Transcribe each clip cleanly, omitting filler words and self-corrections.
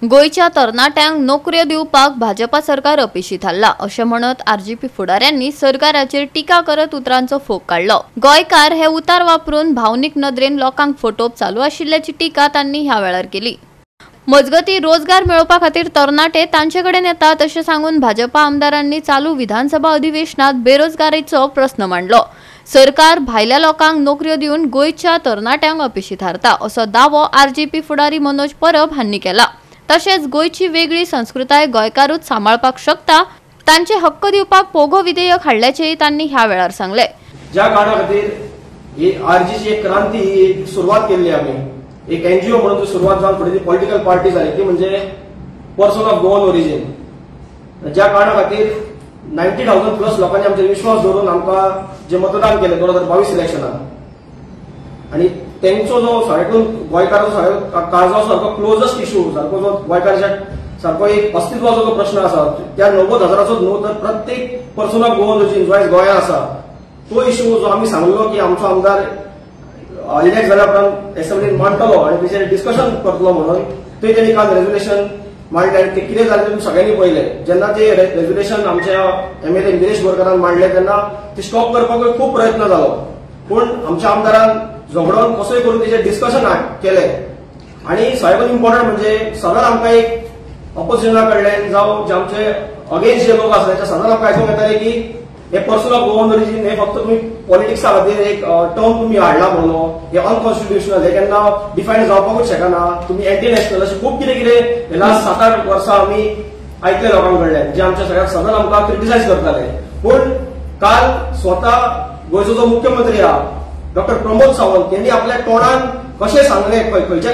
गोयच्या तरणाट्यांक नोकऱ्यो दिवपाक भाजपा सरकार अपेशी थारला अशें म्हणत आरजेपी फुडाऱ्यांनी सरकाराचेर टिका करत उतरांचो फोग काढलो। गोंयकार हे उतार वापरून भावनीक नदरेन लोकांक फटोवप चालू आशिल्ल्याची टिका तांणी ह्या वेळार केली। मजगती रोजगार मेळोवपा खातीर तरणाटे तांचे कडेन येतात अशें सांगून भाजपा आमदारांनी चालू विधानसभा अधिवेशनात बेरोजगारीचो प्रस्न मांडलो। सरकार भायल्या लोकांक नोकऱ्यो दिवन गोयच्या तरणाट्यांक अपेशी थारता असो दावो आरजेपी फुडारी मनोज परब हांणी केला। तशेंच गोयची वेगळी संस्कृताय गोंयकारूच सांबाळपाक शकता, तांचे हक्क दिवपाक पोगो विधेयक हाडल्याचेय तांणी ह्या वेळार सांगले। ज्या कारणा खातीर ही आरजीची एक क्रांती ही सुरवात केल्ली आमी एक एनजीओ म्हणून सुरवात जावन फुडें पॉलिटिकल पार्टी जाली ती म्हणजे पर्सन ऑफ गोवन ओरिजिन। ज्या कारणा खातीर 90,000 प्लस लोकांनी आमचे विश्वास दवरून आमकां जे मतदान केले 2022 इलेक्शनात आणि त्यांचो जो सारको गोंयकाराचो काळजाचो सारको क्लोजस्ट इश्यू सारको जो गोंयकाराच्या सारको एक अस्तित्वाचो जो प्रश्न आसा त्या 90,000चो न्हू तर प्रत्येक पर्सन ऑफ गोवन ओरिजिन जो आयज गोंयांत आसा तो इश्यू जो आमी सांगलो की आमचो आमदार इलेक्ट जाल्या उपरांत एसेंब्लीन मांडटलो आनी तेचेर डिस्कशन करतलो म्हणून थंय तेणी काल रेजोल्युशन मांडलें। ते कितें जालें तुमी सगळ्यांनी पळयलें। जेन्ना ते रेजोल्युशन आमच्या एमएलए गिरीश बोरकारान मांडलें तेन्ना ते स्टॉप करपाकूय खूब प्रयत्न जालो, पूण आमच्या आमदारान झगडोन कसोय करून तेचेर डिस्कशन केलें। आनी सगळ्यांत इम्पॉर्टंट म्हणजे सदांच आमकां एक ऑपोजिशना कडल्यान जावं जे आमचे अगेन्स्ट जे लोक आसा सदांच आमकां आयकूंक येतालें की हे पर्सन ऑफ गोवन ओरिजिन हे फक्त तुम्ही पॉलिटिक्सा खातीर एक टर्म तुम्ही हाडला म्हणून हे अनकॉन्स्टिट्युशनल हे केन्ना डिफायन जावपाकूच शकना, तुम्ही एंटी नॅशनल अशें खूब कितें कितें हे लास्ट 7-8 वर्सां आमी आयकले लोकां कडल्यान जे आमच्या सगळ्याक सदांच आमकां क्रिटिसायज करताले। पूण काल स्वता गोंयचो जो मुख्यमंत्री आहा डॉक्टर प्रमोद सावंत यांनी आपल्या तोंडान कशें सांगलें खंयच्या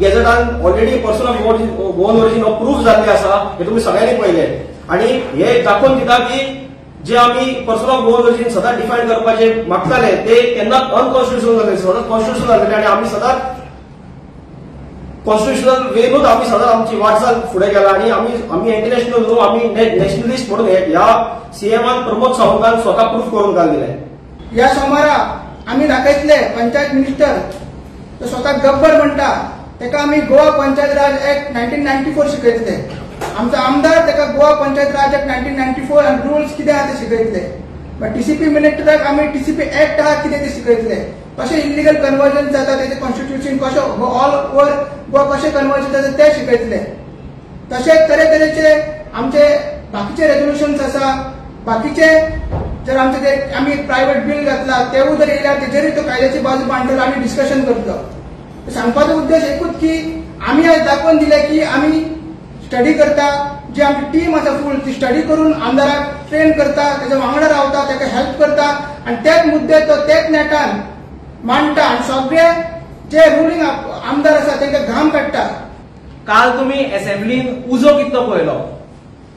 गॅजेटान already person of Goan origin proof जाल्लें आसा हे तुमी सगळ्यांनी पळयलें। आनी हे दाखोवन दिता की जे आमी पर्सन ऑफ गोवन ओरिजिन सदांच डिफायन करपाचे मागताले ते केन्नाच अनकॉन्स्टिट्युशनल जाले, सदांच कॉन्स्टिट्युशनल जाले आनी आमी सदांच कॉन्स्टिट्युशनल वेनूच आमी सदांच आमची वाटचाल फुडें गेला। आनी आमी इंटरनॅशनल न्हू आमी नॅशनलिस्ट म्हणून ह्या सीएमान प्रमोद सावंतान स्वता प्रूफ करून काल दिलें। ह्या सोमारा आमी दाखयतले पंचायत मिनिस्टर तो स्वता गब्बर म्हणटा तेका आमी गोवा पंचायत राज ऍक्ट 1994 शिकयतले। आमचो आमदार तेका गोवा पंचायत राज ऍक्ट 1994 आनी रुल्स कितें आहा ते शिकयतले। टीसीपी मिनिस्टराक आमी टीसीपी ऍक्ट आहा कितें ते शिकयतले, कशें इल्लीगल कन्वर्जन जाता तेचे कॉन्स्टिट्युशन कशें ऑल ओव्हर गोवा कशें कन्वर्जन जाता ते शिकयतले। तशेंच तरेतरेचे आमचे बाकीचे रेजोल्युशन्स आसा, बाकीचे जर आमचे आमी एक प्रायव्हेट बिल घातला तेवूय जर येयल्यार तेजेरूय तो कायद्याची बाजू मांडटलो आनी डिस्कशन करतलो। सांगपाचो उद्देश एकूच की आमी आज दाखोवन दिले की आमी स्टडी करता, जी आमची टीम आसा फूल ती स्टडी करून आमदाराक ट्रेन करता, त्याच्या वांगडा रावता, ताका हेल्प करता आनी तेच मुद्दे तो तेच नेटान मांडटा आनी सगळे जे रुलींग आमदार आसा तांकां घाम काडटा। काल तुम्ही असेंब्लीन उजो कितलो पळयलो,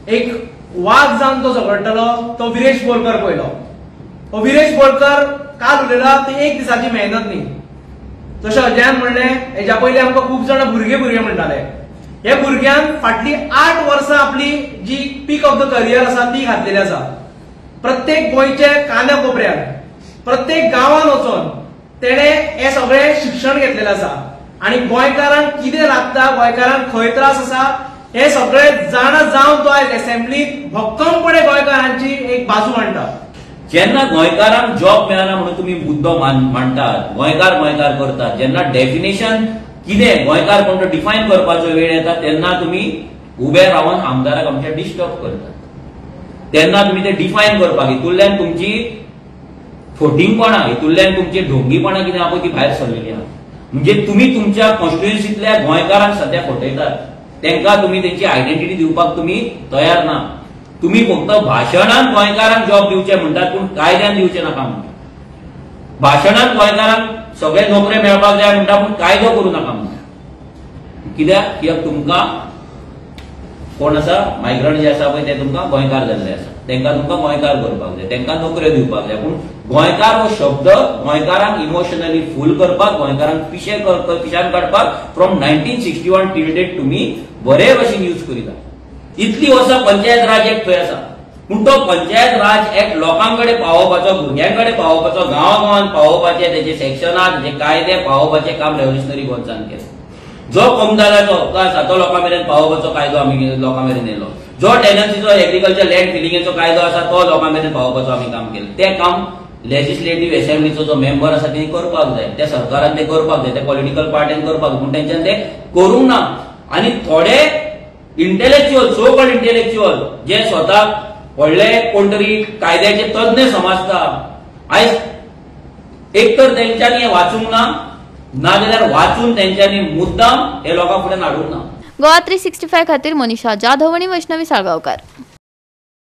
एक वाद जावन तो झगडटलो तो विरेश बोरकर पळयलो। विरेश बोरकर काल उलयला ती एक दिसाची मेहनत न्ही। जशें अजयान म्हणलें हेच्या पयलीं आमकां खूब जाणां भुरगे म्हणटाले, हे भुरग्यान फाटली 8 वर्सां आपली जी पीक ऑफ द करियर आसा ती घातलेली आसा। प्रत्येक गोंयचे कान्या कोपऱ्यात प्रत्येक गांवांत वचून तेणे हे सगळे शिक्षण घेतलेलें आसा आनी गोंयकारांक कितें लागता, गोंयकारांक खंय त्रास आसा हे सगळे जाणा जावन तो आयज असेंब्लीत भक्कमपणे गोंयकारांची एक बाजू मांडटा। जेन्ना गोंयकारांक जॉब मेळना म्हणून तुम्ही मुद्दो मांडटात, गोंयकार करतात, जेन्ना डेफिनेशन कितें गोंयकार कोण तो डिफायन करपाचो वेळ येता तेन्ना तुम्ही उबे रावन आमदाराक आमच्या डिस्टर्ब करतात। तेन्ना तुम्ही ते डिफायन करपाक हितूंतल्यान तुमची फोटिंगपणां हितूंतल्यान तुमची ढोंगीपणां कितें आहा पळय ती भायर सरलेली आहा। म्हणजे तुम्ही तुमच्या कॉन्स्टिट्युएन्सींतल्या गोंयकारांक सध्या फटयतात, तांकां तुम्ही तेंची आयडेंटिटी दिवपाक तुम्ही तयार ना। तुम्ही फक्त भाशणांत गोंयकारांक जॉब दिवचे म्हणटात पूण कायद्यान दिवचे नाका म्हणटात। भाशणांत गोंयकारांक सगळे नोकरे मेळपाक जाय म्हणटा पूण कायदो करूं नाका म्हणटा। कित्याक तुमकां कोण आसा मायग्रंट जे आसा पळय ते तुमकां गोंयकार जाल्ले आसा, तांकां तुमकां गोंयकार करपाक जाय, तांकां नोकऱ्यो दिवपाक जाय। पूण गोंयकार हो शब्द गोंयकारांक इमोशनली फूल करपाक, गोंयकारांक पिशान काडपाक फ्रॉम 1961 टील डेट तुम्ही बरे भशेन यूज करिता। इतली वर्सां पंचायत राज ऍक्ट थंय आसा, पूण तो पंचायत राज ऍक्ट लोकांकडे पावोवपाचो, भुरग्यांकडे पावोवपाचो, गांवांत पावोवपाचे, तेचे सेक्शनात जे कायदे पावोवपाचे काम रेव्होल्युशनरी गोंयचान केलें। जो कमदाराचो हक्क आसा तो लोकां मेरेन पावोवपाचो कायदो आमी लोकां मेरेन येयलो, जो टेनन्सीचो एग्रीकल्चर लँड फिलिंगेचो कायदो आसा तो लोकां मेरेन पावोवपाचो आमी काम केलें. तें काम लेजिस्लेटिव्ह असेंब्लीचो जो मेंबर आसा तेणी करपाक जाय, त्या सरकारान ते करपाक जाय, त्या पॉलिटिकल पार्टीन करपाक जाय, पूण तेंच्यान ते करूंक ना. आनी थोडे इंटेलेक्च्युअल, सो कॉल्ड इंटेलेक्च्युअल जे स्वताक व्हडले कोण तरी कायद्याचे तज्ञ समजता, आयज एक तर तेंच्यांनी हें वाचूंक ना, नाजाल्यार वाचून तेंच्यांनी मुद्दाम हे लोकां फुडें हाडूंक ना. गोवा 365 खातीर मनीषा जाधव आणि वैष्णवी साळगांवकार.